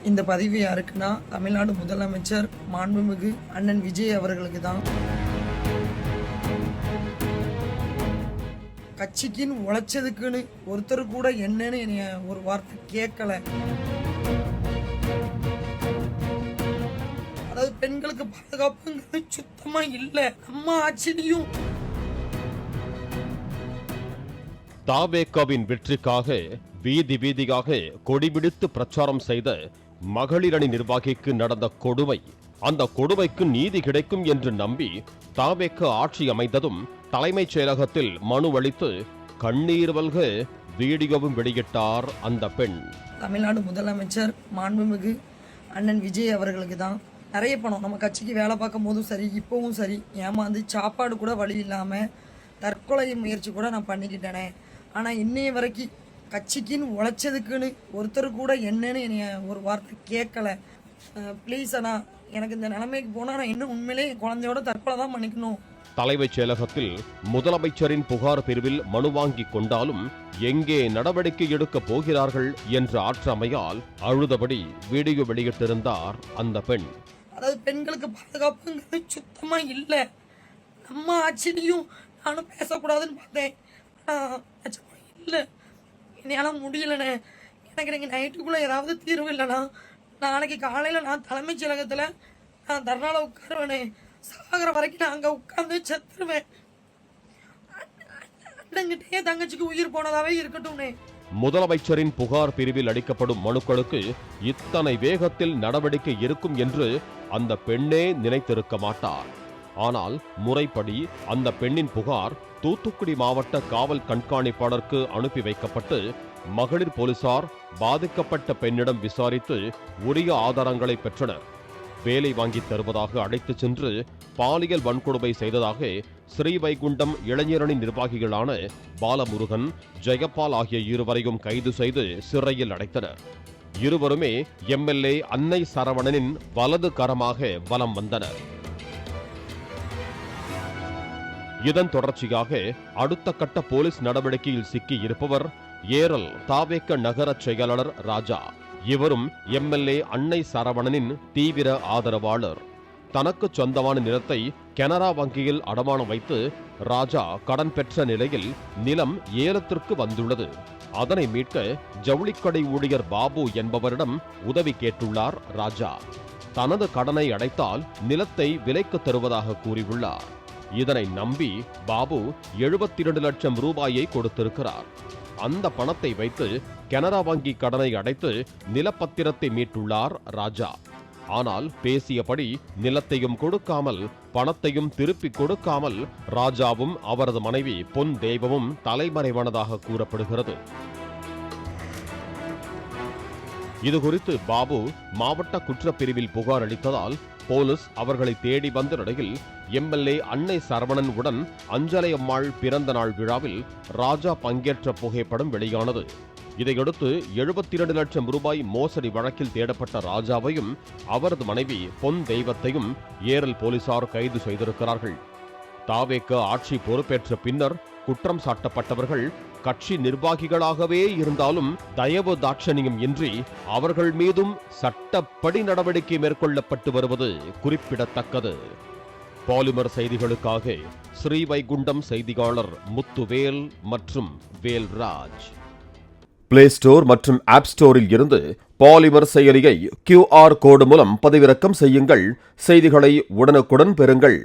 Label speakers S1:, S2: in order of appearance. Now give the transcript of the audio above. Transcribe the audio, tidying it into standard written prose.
S1: இந்த பதிவு யாருக்குன்னா தமிழ்நாடு முதலமைச்சர் மாண்புமிகு அண்ணன் விஜய் அவர்களுக்கு தான். கட்சிக்குன்னு உழைச்சதுக்குன்னு ஒருத்தர் கூட என்னன்னு என்னைய ஒரு வார்த்தை கேட்கல. அதாவது பெண்களுக்கு பாதுகாப்புங்கிறது சுத்தமா இல்லை. நம்ம ஆட்சியிலையும்
S2: தாவேகாவின் வெற்றிக்காக வீதி வீதியாக கொடிபிடித்து பிரச்சாரம் செய்த மகளிர் அணி நிர்வாகிக்கு நடந்த கொடுமை, அந்த கொடுமைக்கு நீதி கிடைக்கும் என்று நம்பி தாவேகா ஆட்சி அமைந்ததும் தலைமைச் செயலகத்தில் மனு அளித்து கண்ணீர் வல்க வீடியோவும் வெளியிட்டார் அந்த பெண்.
S1: தமிழ்நாடு முதலமைச்சர் மாண்புமிகு அண்ணன் விஜய் அவர்களுக்கு தான். நிறைய பணம் நம்ம கட்சிக்கு வேலை பார்க்கும் போதும் சரி, இப்போவும் சரி, ஏமாந்து சாப்பாடு கூட வழி இல்லாமல் தற்கொலை முயற்சி கூட நான் பண்ணிக்கிட்டேனே. ஆனால் இன்னைய வரைக்கும் கட்சிக்குன்னு உழைச்சதுக்குன்னு ஒருத்தர் கூட என்னன்னு என்னைய ஒரு வார்த்தை கேட்கல. ப்ளீஸ் அண்ணா, எனக்கு இந்த நிலைமைக்கு போனால் நான் இன்னும் உண்மையிலே என் குழந்தையோட தற்கொலை தான் பண்ணிக்கணும்.
S2: தலைமைச் செயலகத்தில் முதலமைச்சரின் புகார் பிரிவில் மனு வாங்கி கொண்டாலும் எங்கே நடவடிக்கை எடுக்க போகிறார்கள் என்ற ஆற்றமையால் அழுதபடி வீடியோ வெளியிட்டிருந்தார் அந்த பெண்.
S1: அதாவது பெண்களுக்கு பாதுகாப்புங்கிறது சுத்தமா இல்லை. நம்ம ஆட்சியிலையும் நானும் பேசக்கூடாதுன்னு பார்த்தேன். இல்லை, என்னால் முடியலண்ணே. எனக்கு இன்னைக்கு நைட்டுக்குள்ளே ஏதாவது தீர்வு இல்லைண்ணா. நாளைக்கு காலையில் நான் தலைமைச் செயலகத்தில் நான் தர்ணாவில் உட்காருவேனே. சாகிற வரைக்கும் நான் அங்கே உட்காந்து செத்துருவேன். அண்ணங்கிட்டே தங்கச்சிக்கு உயிர் போனதாவே இருக்கட்டும்னே.
S2: முதலமைச்சரின் புகார் பிரிவில் அளிக்கப்படும் மனுக்களுக்கு இத்தனை வேகத்தில் நடவடிக்கை இருக்கும் என்று அந்த பெண்ணே நினைத்திருக்க மாட்டார். ஆனால் முறைப்படி அந்த பெண்ணின் புகார் தூத்துக்குடி மாவட்ட காவல் கண்காணிப்பாளருக்கு அனுப்பி வைக்கப்பட்டு மகளிர் போலீசார் பாதிக்கப்பட்ட பெண்ணிடம் விசாரித்து உரிய ஆதாரங்களை பெற்றனர். வேலை வாங்கி தருவதாக அழைத்துச் சென்று பாலியல் வன்கொடுமை செய்ததாக ஸ்ரீவைகுண்டம் இளைஞரணி நிர்வாகிகளான பாலமுருகன், ஜெயபால் ஆகிய இருவரையும் கைது செய்து சிறையில் அடைத்தனர். இருவருமே எம்எல்ஏ அன்னை சரவணனின் வலது கரமாக வலம் வந்தனர். இதன் தொடர்ச்சியாக அடுத்த கட்ட போலீஸ் நடவடிக்கையில் சிக்கி இருப்பவர் ஏரல் தாவேக நகர செயலாளர் ராஜா. இவரும் எம்எல்ஏ அன்னை சரவணனின் தீவிர ஆதரவாளர். தனக்கு சொந்தமான நிலத்தை கனரா வங்கியில் அடமானம் வைத்து ராஜா கடன் பெற்ற நிலையில் நிலம் ஏலத்திற்கு வந்துள்ளது. அதனை மீட்க ஜவுளிக்கடை ஊழியர் பாபு என்பவரிடம் உதவி கேட்டுள்ளார் ராஜா. தனது கடனை அடைத்தால் நிலத்தை விலைக்கு தருவதாக கூறியுள்ளார். இதனை நம்பி பாபு 72 லட்சம் ரூபாயை கொடுத்திருக்கிறார். அந்த பணத்தை வைத்து கனரா வங்கி கடனை அடைத்து நிலப்பத்திரத்தை மீட்டுள்ளார் ராஜா. ஆனால் பேசியபடி நிலத்தையும் கொடுக்காமல் பணத்தையும் திருப்பி கொடுக்காமல் ராஜாவும் அவரது மனைவி பொன் தெய்வமும் தலைமறைவானதாக கூறப்படுகிறது. இதுகுறித்து பாபு மாவட்ட குற்றப்பிரிவில் புகார் அளித்ததால் போலீஸ் அவர்களை தேடி வந்த நிலையில் எம்எல்ஏ அன்னை சரவணன் உடன் அஞ்சலை அம்மாள் பிறந்த நாள் விழாவில் ராஜா பங்கேற்ற புகைப்படம் வெளியானது. இதையடுத்து 72 லட்சம் ரூபாய் மோசடி வழக்கில் தேடப்பட்ட ராஜாவையும் அவரது மனைவி பொன் தெய்வத்தையும் ஏரல் போலீசார் கைது செய்திருக்கிறார்கள். தாவேக ஆட்சி பொறுப்பேற்ற பின்னர் குற்றம் சாட்டப்பட்டவர்கள் கட்சி நிர்வாகிகளாகவே இருந்தாலும் தயவு தாட்சணியம் இன்றி அவர்கள் மீதும் சட்டப்படி நடவடிக்கை மேற்கொள்ளப்பட்டு வருவது குறிப்பிடத்தக்கது. பாலிமர் செய்திகளுக்காக ஸ்ரீவைகுண்டம் செய்தியாளர் முத்துவேல் மற்றும் வேல்ராஜ். பிளே ஸ்டோர் மற்றும் ஆப் ஸ்டோரில் இருந்து பாலிமர் செயலியை QR கோடு மூலம் பதிவிறக்கம் செய்யுங்கள். செய்திகளை உடனுக்குடன் பெறுங்கள்.